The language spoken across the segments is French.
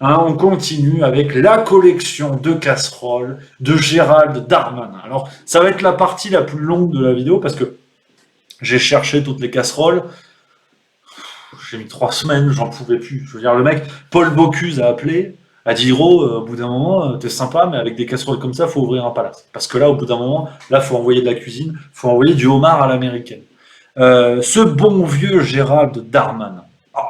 Hein, on continue avec la collection de casseroles de Gérald Darmanin. Alors, ça va être la partie la plus longue de la vidéo parce que j'ai cherché toutes les casseroles. J'ai mis 3 semaines, j'en pouvais plus. Je veux dire, le mec, Paul Bocuse a appelé, a dit Gros, au bout d'un moment, t'es sympa, mais avec des casseroles comme ça, faut ouvrir un palace. Parce que là, au bout d'un moment, là, faut envoyer de la cuisine, faut envoyer du homard à l'américaine. Ce bon vieux Gérald Darmanin. Ah,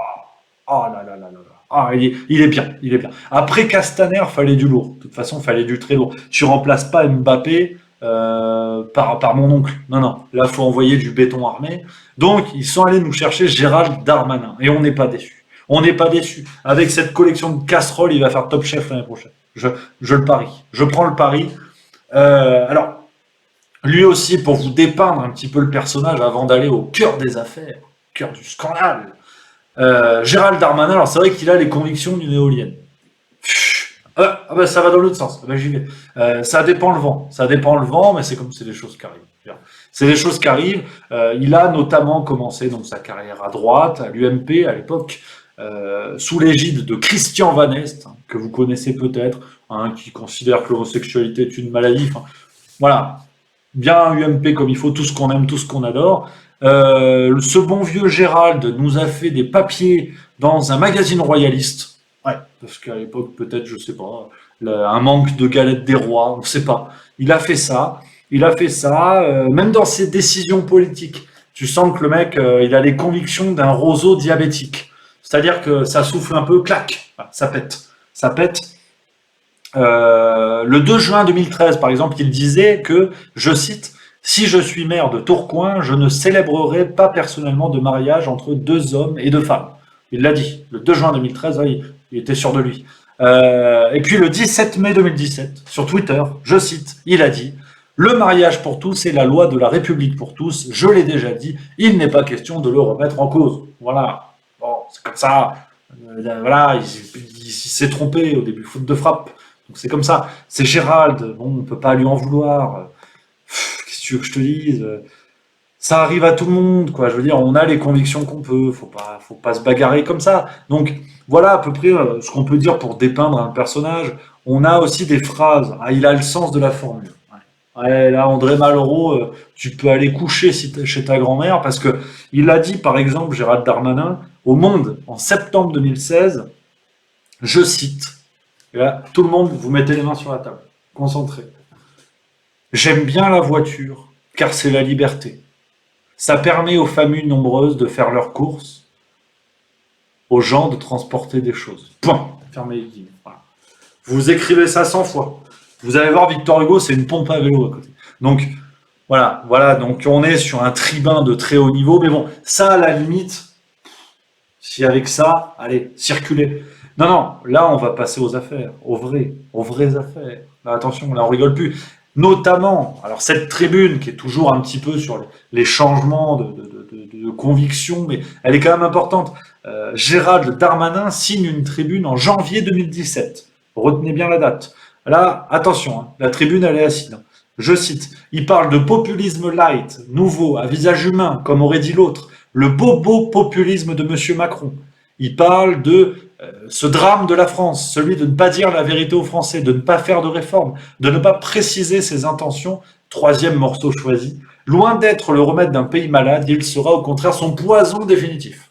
oh là là là là là. Ah, il est bien, il est bien. Après Castaner, fallait du lourd. De toute façon, fallait du très lourd. Tu remplaces pas Mbappé par mon oncle. Non, non. Là, faut envoyer du béton armé. Donc, ils sont allés nous chercher Gérald Darmanin. Et on n'est pas déçus. On n'est pas déçus. Avec cette collection de casseroles, il va faire Top Chef l'année prochaine. Je le parie. Je prends le pari. Alors, lui aussi, pour vous dépeindre un petit peu le personnage avant d'aller au cœur des affaires, au cœur du scandale, Gérald Darmanin, alors c'est vrai qu'il a les convictions d'une éolienne. Ah bah ça va dans l'autre sens. Ah bah j'y vais. Ça dépend le vent. Ça dépend le vent, mais c'est comme c'est des choses qui arrivent. C'est des choses qui arrivent. Il a notamment commencé donc sa carrière à droite, à l'UMP à l'époque, sous l'égide de Christian Van Est, hein, que vous connaissez peut-être, hein, qui considère que l'homosexualité est une maladie. Enfin, voilà, bien UMP comme il faut, tout ce qu'on aime, tout ce qu'on adore. Ce bon vieux Gérald nous a fait des papiers dans un magazine royaliste. Ouais, parce qu'à l'époque, peut-être, je sais pas, un manque de galettes des rois, on ne sait pas. Il a fait ça. Il a fait ça, même dans ses décisions politiques. Tu sens que le mec, il a les convictions d'un roseau diabétique. C'est-à-dire que ça souffle un peu, clac, ça pète. Ça pète. Le 2 juin 2013, par exemple, il disait que, je cite, si je suis maire de Tourcoing, je ne célébrerai pas personnellement de mariage entre 2 hommes et 2 femmes. Il l'a dit. Le 2 juin 2013, il était sûr de lui. Et puis le 17 mai 2017, sur Twitter, je cite, il a dit le mariage pour tous est la loi de la République pour tous. Je l'ai déjà dit, il n'est pas question de le remettre en cause. Voilà. Bon, c'est comme ça. Voilà, il s'est trompé au début, faute de frappe. Donc c'est comme ça. C'est Gérald. Bon, on peut pas lui en vouloir. Qu'est-ce que tu veux que je te dise? Ça arrive à tout le monde, quoi. Je veux dire, on a les convictions qu'on peut. Faut pas se bagarrer comme ça. Donc voilà à peu près ce qu'on peut dire pour dépeindre un personnage. On a aussi des phrases. Ah, il a le sens de la formule. Ouais, là, André Malraux, tu peux aller coucher chez ta grand-mère parce que il a dit, par exemple, Gérald Darmanin, au Monde, en septembre 2016, je cite, et là, tout le monde, vous mettez les mains sur la table, concentrez. J'aime bien la voiture, car c'est la liberté. Ça permet aux familles nombreuses de faire leurs courses, aux gens de transporter des choses. Point. Fermez les guillemets. Voilà. Vous écrivez ça 100 fois. Vous allez voir Victor Hugo, c'est une pompe à vélo à côté. Donc voilà, donc on est sur un tribun de très haut niveau, mais bon, ça à la limite, si avec ça, allez, circulez. Non, non, là on va passer aux affaires, aux vraies affaires. Là, attention, là on rigole plus. Notamment, alors cette tribune qui est toujours un petit peu sur les changements de conviction, mais elle est quand même importante. Gérald Darmanin signe une tribune en janvier 2017. Retenez bien la date. Là, attention, hein, la tribune, elle est acide. Hein. Je cite, il parle de populisme light, nouveau, à visage humain, comme aurait dit l'autre, le bobo populisme de M. Macron. Il parle de ce drame de la France, celui de ne pas dire la vérité aux Français, de ne pas faire de réforme, de ne pas préciser ses intentions. Troisième morceau choisi. Loin d'être le remède d'un pays malade, il sera au contraire son poison définitif.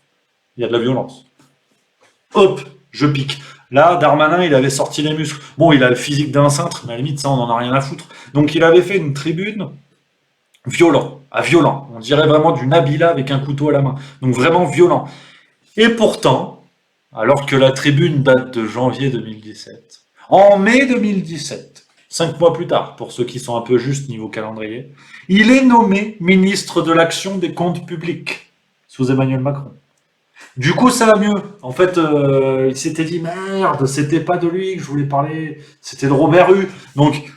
Il y a de la violence. Hop, je pique. Là, Darmanin, il avait sorti les muscles. Bon, il a le physique d'un cintre, mais à la limite, ça, on n'en a rien à foutre. Donc, il avait fait une tribune violent, à violent. On dirait vraiment du Nabila avec un couteau à la main. Donc, vraiment violent. Et pourtant, alors que la tribune date de janvier 2017, en mai 2017, 5 mois plus tard, pour ceux qui sont un peu justes niveau calendrier, il est nommé ministre de l'Action des Comptes Publics sous Emmanuel Macron. Du coup, ça va mieux. En fait, il s'était dit merde, c'était pas de lui que je voulais parler, c'était de Robert Hue. Donc,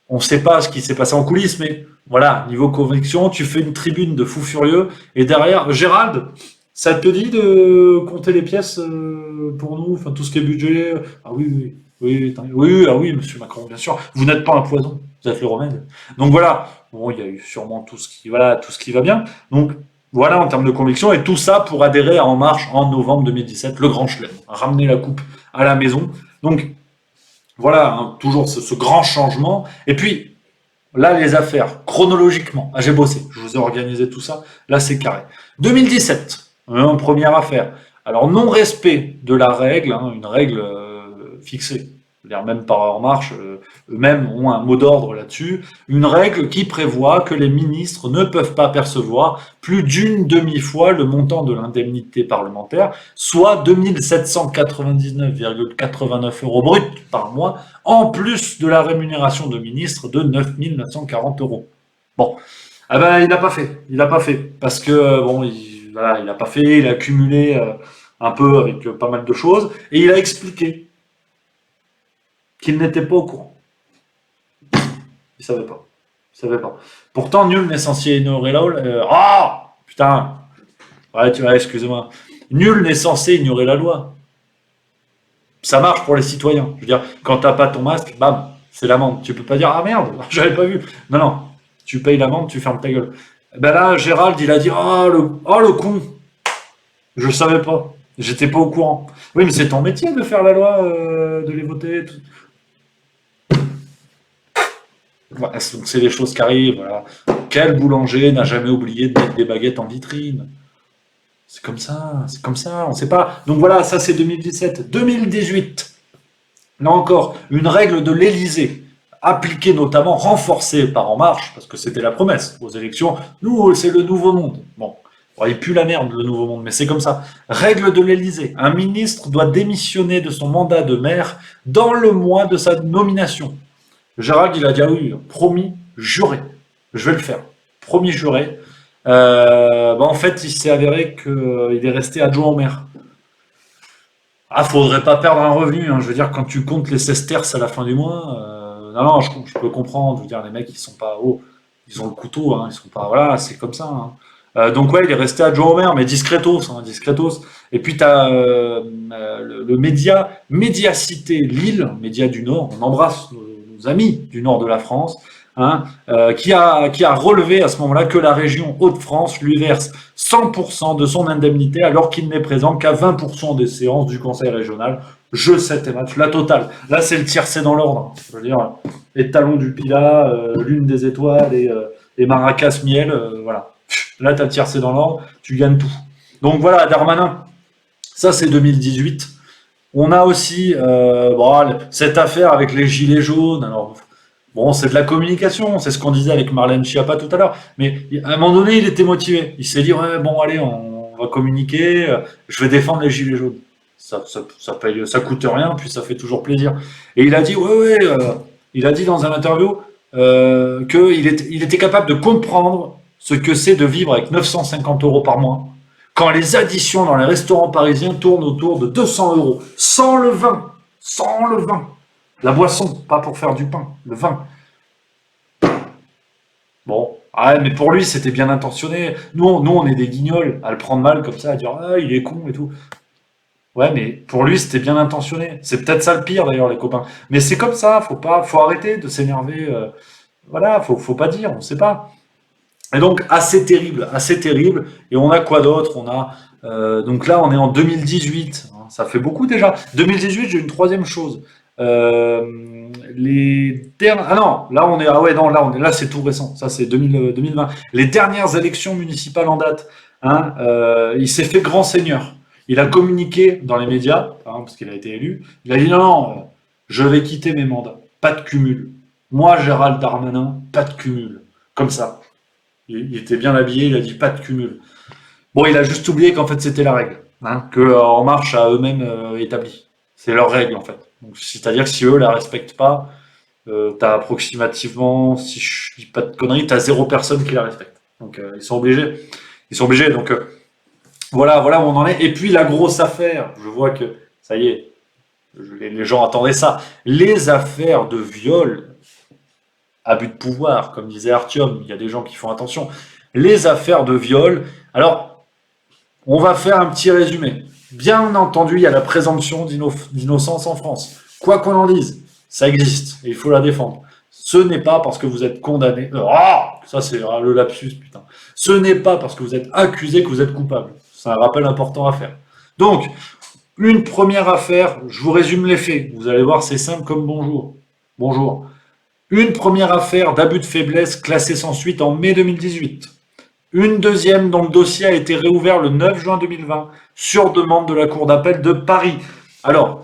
on ne sait pas ce qui s'est passé en coulisses, mais voilà, niveau conviction, tu fais une tribune de fous furieux, et derrière, Gérald, ça te dit de compter les pièces pour nous, enfin tout ce qui est budget. Ah oui, oui, ah oui, monsieur Macron, bien sûr. Vous n'êtes pas un poison, vous êtes le remède. Donc voilà, bon, il y a eu sûrement tout ce qui va bien. Donc voilà en termes de conviction, et tout ça pour adhérer à En Marche en novembre 2017, le grand chelem, ramener la coupe à la maison. Donc, voilà, hein, toujours ce grand changement. Et puis, là, les affaires, chronologiquement. Ah, j'ai bossé, je vous ai organisé tout ça. Là, c'est carré. 2017, première affaire. Alors, non-respect de la règle, hein, une règle fixée. C'est-à-dire même par En Marche, eux-mêmes ont un mot d'ordre là-dessus. Une règle qui prévoit que les ministres ne peuvent pas percevoir plus d'une demi-fois le montant de l'indemnité parlementaire, soit 2799,89 euros bruts par mois, en plus de la rémunération de ministre de 940 euros. Bon, ah ben, il n'a pas fait. Il n'a pas fait. Parce que, bon, voilà, il n'a pas fait, il a accumulé un peu avec pas mal de choses, et il a expliqué qu'il n'était pas au courant. Il savait pas. Il savait pas. Pourtant, nul n'est censé ignorer la loi. Putain. Ouais, tu vois, excusez-moi. Nul n'est censé ignorer la loi. Ça marche pour les citoyens. Je veux dire, quand t'as pas ton masque, bam, c'est l'amende. Tu peux pas dire ah merde, j'avais pas vu. Non, non. Tu payes l'amende, tu fermes ta gueule. Ben là, Gérald, il a dit le con. Je savais pas. J'étais pas au courant. Oui, mais c'est ton métier de faire la loi, de les voter. Tout. Voilà, c'est les choses qui arrivent. Voilà. Quel boulanger n'a jamais oublié de mettre des baguettes en vitrine? C'est comme ça, on ne sait pas. Donc voilà, ça c'est 2017. 2018, là encore, une règle de l'Élysée, appliquée notamment, renforcée par En Marche, parce que c'était la promesse aux élections. Nous, c'est le nouveau monde. Bon, il pue la merde, le nouveau monde, mais c'est comme ça. Règle de l'Élysée, un ministre doit démissionner de son mandat de maire dans le mois de sa nomination. Gérald, il a dit ah oui, promis, juré, je vais le faire. Promis, juré. En fait, il s'est avéré qu'il est resté adjoint au maire. Ah, faudrait pas perdre un revenu, hein. Je veux dire, quand tu comptes les sesterces à la fin du mois, non, je peux comprendre. Je veux dire, les mecs, ils sont pas hauts, ils ont le couteau, hein, ils sont pas, voilà, c'est comme ça, hein. Donc ouais, il est resté adjoint au maire, mais discretos, hein, discretos. Et puis tu as le média Médiacité Lille, média du Nord, on embrasse nos amis du nord de la France, hein, qui a relevé à ce moment-là que la région Hauts-de-France lui verse 100% de son indemnité alors qu'il n'est présent qu'à 20% des séances du conseil régional. Jeux 7 et match, la totale. Là, c'est le tiercé dans l'ordre. Je veux dire, les talons du Pilat, l'une des étoiles et Maracas Miel, voilà. Là, tu as le tiercé dans l'ordre, tu gagnes tout. Donc voilà, Darmanin, ça c'est 2018. On a aussi cette affaire avec les gilets jaunes. Alors, bon, c'est de la communication, c'est ce qu'on disait avec Marlène Schiappa tout à l'heure. Mais à un moment donné, il était motivé. Il s'est dit, ouais, bon, allez, on va communiquer, je vais défendre les gilets jaunes. Ça coûte rien, puis ça fait toujours plaisir. Et il a dit, il a dit dans un interview qu'il était capable de comprendre ce que c'est de vivre avec 950 euros par mois, quand les additions dans les restaurants parisiens tournent autour de 200 euros, sans le vin, la boisson, pas pour faire du pain, le vin. Bon, mais pour lui, c'était bien intentionné. Nous, on est des guignols à le prendre mal comme ça, à dire il est con et tout. Ouais, mais pour lui, c'était bien intentionné. C'est peut-être ça le pire d'ailleurs, les copains. Mais c'est comme ça, faut arrêter de s'énerver. Voilà, faut pas dire, on sait pas. Et donc, assez terrible. Et on a quoi d'autre? On a donc là, on est en 2018. Hein, ça fait beaucoup déjà. 2018, j'ai une troisième chose. Ah non, là on est là c'est tout récent. Ça c'est 2020. Les dernières élections municipales en date. Hein, il s'est fait grand seigneur. Il a communiqué dans les médias, hein, parce qu'il a été élu. Il a dit non, je vais quitter mes mandats. Pas de cumul. Moi, Gérald Darmanin, pas de cumul. Comme ça. Il était bien habillé, il a dit pas de cumul. Bon, il a juste oublié qu'en fait c'était la règle, hein, que En Marche a eux-mêmes établi. C'est leur règle en fait. Donc, c'est-à-dire que si eux la respectent pas, t'as approximativement, si je dis pas de conneries, t'as 0 personne qui la respecte. Donc ils sont obligés. Donc voilà où on en est. Et puis la grosse affaire, je vois que ça y est, les gens attendaient ça. Les affaires de viol, abus de pouvoir, comme disait Artyom, il y a des gens qui font attention. Les affaires de viol. Alors, on va faire un petit résumé. Bien entendu, il y a la présomption d'innocence en France. Quoi qu'on en dise, ça existe et il faut la défendre. Ce n'est pas parce que vous êtes condamné. Ça c'est le lapsus, putain. Ce n'est pas parce que vous êtes accusé que vous êtes coupable. C'est un rappel important à faire. Donc, Une première affaire, je vous résume les faits. Vous allez voir, c'est simple comme bonjour. Bonjour. Une première affaire d'abus de faiblesse classée sans suite en mai 2018. Une deuxième dont le dossier a été réouvert le 9 juin 2020 sur demande de la Cour d'appel de Paris. Alors,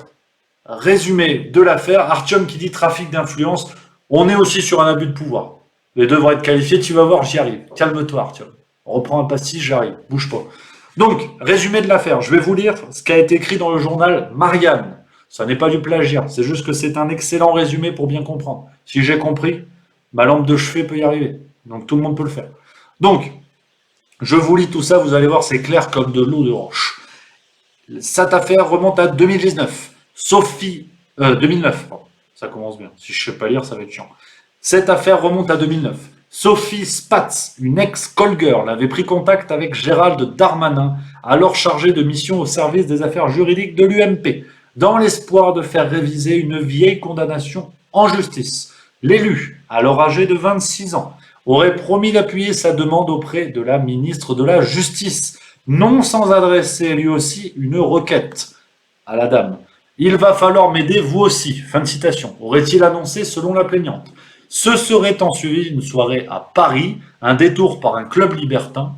résumé de l'affaire, Artyom qui dit trafic d'influence, on est aussi sur un abus de pouvoir. Les deux vont être qualifiés, tu vas voir, j'y arrive. Calme-toi Artyom. On reprend un pastis, j'arrive, bouge pas. Donc, résumé de l'affaire, je vais vous lire ce qui a été écrit dans le journal Marianne. Ça n'est pas du plagiat, c'est juste que c'est un excellent résumé pour bien comprendre. Si j'ai compris, ma lampe de chevet peut y arriver. Donc tout le monde peut le faire. Donc, je vous lis tout ça, vous allez voir, c'est clair comme de l'eau de roche. Cette affaire remonte à 2019. 2009, pardon. Ça commence bien. Si je ne sais pas lire, ça va être chiant. Cette affaire remonte à 2009. Sophie Spatz, une ex-call girl, avait pris contact avec Gérald Darmanin, alors chargé de mission au service des affaires juridiques de l'UMP, dans l'espoir de faire réviser une vieille condamnation en justice. L'élu, alors âgé de 26 ans, aurait promis d'appuyer sa demande auprès de la ministre de la Justice, non sans adresser lui aussi une requête à la dame. Il va falloir m'aider vous aussi. Fin de citation. Aurait-il annoncé selon la plaignante. Se serait ensuivi une soirée à Paris, un détour par un club libertin,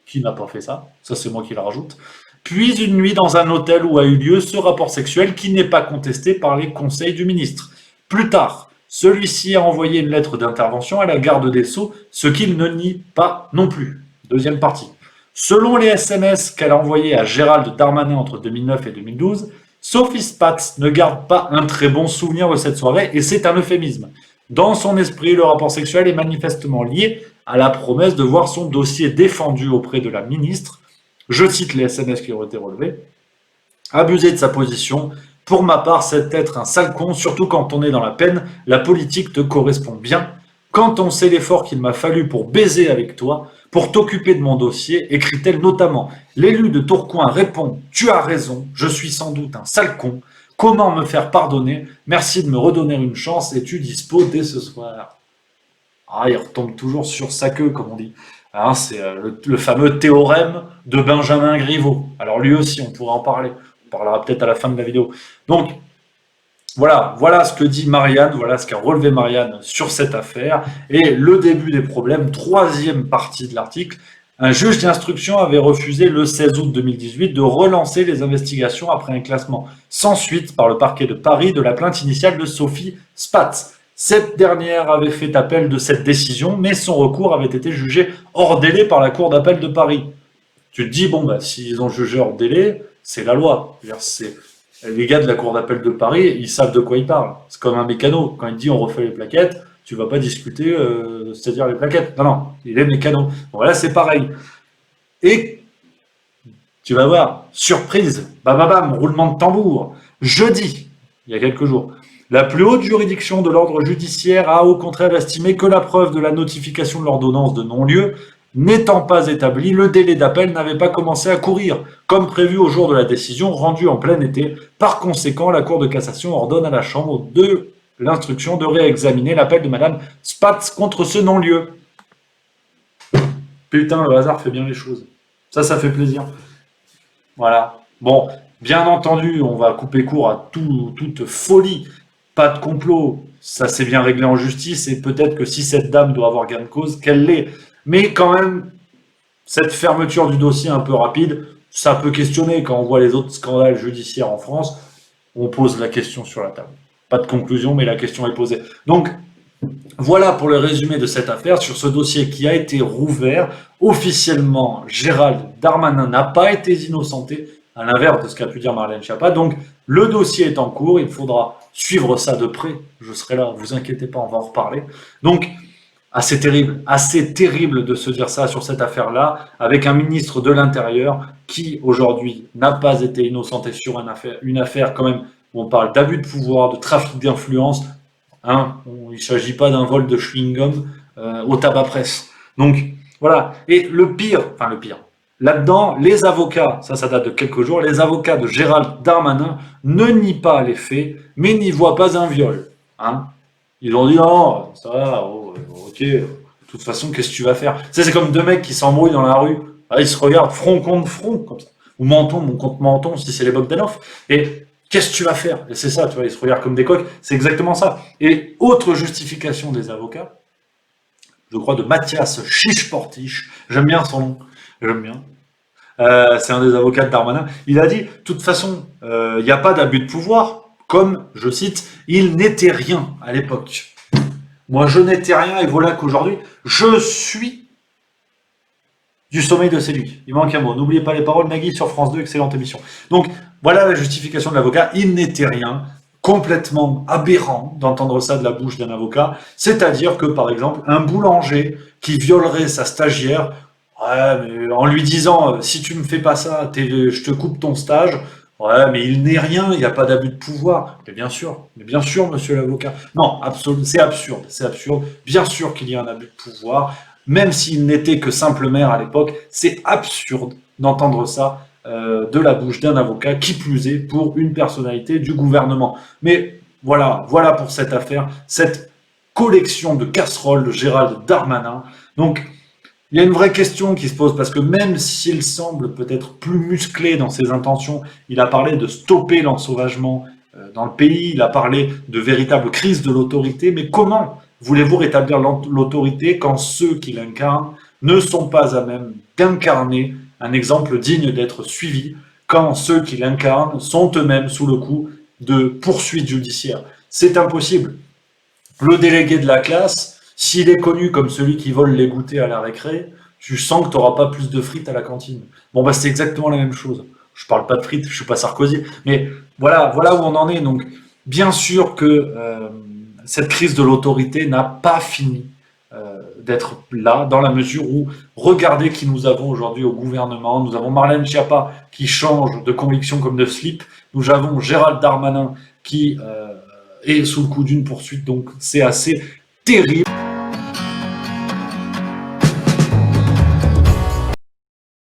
qui n'a pas fait ça, ça c'est moi qui le rajoute, puis une nuit dans un hôtel où a eu lieu ce rapport sexuel qui n'est pas contesté par les conseils du ministre. Plus tard, celui-ci a envoyé une lettre d'intervention à la garde des Sceaux, ce qu'il ne nie pas non plus. Deuxième partie. Selon les SMS qu'elle a envoyés à Gérald Darmanin entre 2009 et 2012, Sophie Spatz ne garde pas un très bon souvenir de cette soirée et c'est un euphémisme. Dans son esprit, le rapport sexuel est manifestement lié à la promesse de voir son dossier défendu auprès de la ministre. Je cite les SMS qui ont été relevés. Abuser de sa position. Pour ma part, c'est être un sale con, surtout quand on est dans la peine. La politique te correspond bien. Quand on sait l'effort qu'il m'a fallu pour baiser avec toi, pour t'occuper de mon dossier, écrit-elle notamment. L'élu de Tourcoing répond « Tu as raison, je suis sans doute un sale con. Comment me faire pardonner? Merci de me redonner une chance. Es-tu dispo dès ce soir ?» Ah, il retombe toujours sur sa queue, comme on dit. Hein, c'est le fameux théorème de Benjamin Griveaux. Alors lui aussi, on pourrait en parler. On parlera peut-être à la fin de la vidéo. Donc, voilà ce que dit Marianne, voilà ce qu'a relevé Marianne sur cette affaire. Et le début des problèmes, troisième partie de l'article. Un juge d'instruction avait refusé le 16 août 2018 de relancer les investigations après un classement sans suite par le parquet de Paris de la plainte initiale de Sophie Spatz. Cette dernière avait fait appel de cette décision, mais son recours avait été jugé hors délai par la Cour d'appel de Paris. Tu te dis, s'ils ont jugé hors délai, c'est la loi. Les gars de la Cour d'appel de Paris, ils savent de quoi ils parlent. C'est comme un mécano. Quand il dit on refait les plaquettes, tu vas pas discuter, c'est-à-dire les plaquettes. Non, il est mécano. Bon, là, c'est pareil. Et tu vas voir, surprise, bam, roulement de tambour. Jeudi, il y a quelques jours, la plus haute juridiction de l'ordre judiciaire a au contraire estimé que la preuve de la notification de l'ordonnance de non-lieu n'étant pas établie, le délai d'appel n'avait pas commencé à courir, comme prévu au jour de la décision rendue en plein été. Par conséquent, la Cour de cassation ordonne à la Chambre de l'instruction de réexaminer l'appel de Madame Spatz contre ce non-lieu. Putain, le hasard fait bien les choses. Ça fait plaisir. Voilà. Bon, bien entendu, on va couper court à toute folie. Pas de complot. Ça s'est bien réglé en justice et peut-être que si cette dame doit avoir gain de cause, qu'elle l'ait. Mais quand même, cette fermeture du dossier un peu rapide, ça peut questionner. Quand on voit les autres scandales judiciaires en France, on pose la question sur la table. Pas de conclusion, mais la question est posée. Donc, voilà pour le résumé de cette affaire sur ce dossier qui a été rouvert. Officiellement, Gérald Darmanin n'a pas été innocenté, à l'inverse de ce qu'a pu dire Marlène Schiappa. Donc, le dossier est en cours, il faudra suivre ça de près. Je serai là, vous inquiétez pas, on va en reparler. Donc, assez terrible de se dire ça sur cette affaire-là, avec un ministre de l'Intérieur qui, aujourd'hui, n'a pas été innocenté sur une affaire quand même où on parle d'abus de pouvoir, de trafic d'influence. Hein, il ne s'agit pas d'un vol de chewing-gum au tabac presse. Donc, voilà. Et le pire, là-dedans, les avocats, ça date de quelques jours, les avocats de Gérald Darmanin ne nient pas les faits, mais n'y voient pas un viol. Hein. Ils ont dit non, ça va, ok, de toute façon, qu'est-ce que tu vas faire? C'est comme deux mecs qui s'embrouillent dans la rue, ils se regardent front contre front, comme ça. ou Menton, mon compte Menton, si c'est les Bogdanov. Et qu'est-ce que tu vas faire? Et c'est ça, tu vois, ils se regardent comme des coqs. C'est exactement ça. Et autre justification des avocats, je crois de Mathias Chiche-Portiche, j'aime bien son nom, j'aime bien. C'est un des avocats de Darmanin. Il a dit, de toute façon, il n'y a pas d'abus de pouvoir, comme, je cite, il n'était rien à l'époque. Moi, je n'étais rien, et voilà qu'aujourd'hui, je suis du sommeil de celui. Il manque un mot. N'oubliez pas les paroles, Nagui sur France 2, excellente émission. Donc, voilà la justification de l'avocat. Il n'était rien. Complètement aberrant d'entendre ça de la bouche d'un avocat. C'est-à-dire que, par exemple, un boulanger qui violerait sa stagiaire, ouais, mais en lui disant si tu me fais pas ça, je te coupe ton stage. Ouais, mais il n'est rien, il n'y a pas d'abus de pouvoir. Mais bien sûr, monsieur l'avocat. Non, c'est absurde, c'est absurde. Bien sûr qu'il y a un abus de pouvoir, même s'il n'était que simple maire à l'époque. C'est absurde d'entendre ça de la bouche d'un avocat, qui plus est pour une personnalité du gouvernement. Mais voilà pour cette affaire, cette collection de casseroles de Gérald Darmanin. Donc, il y a une vraie question qui se pose, parce que même s'il semble peut-être plus musclé dans ses intentions, il a parlé de stopper l'ensauvagement dans le pays, il a parlé de véritable crise de l'autorité, mais comment voulez-vous rétablir l'autorité quand ceux qui l'incarnent ne sont pas à même d'incarner un exemple digne d'être suivi, quand ceux qui l'incarnent sont eux-mêmes sous le coup de poursuites judiciaires? C'est impossible. Le délégué de la classe, s'il est connu comme celui qui vole les goûters à la récré, tu sens que tu n'auras pas plus de frites à la cantine. Bon, bah c'est exactement la même chose. Je parle pas de frites, je suis pas Sarkozy, mais voilà où on en est. Donc, bien sûr que cette crise de l'autorité n'a pas fini d'être là, dans la mesure où, regardez qui nous avons aujourd'hui au gouvernement. Nous avons Marlène Schiappa qui change de conviction comme de slip. Nous avons Gérald Darmanin qui est sous le coup d'une poursuite. Donc, c'est assez terrible.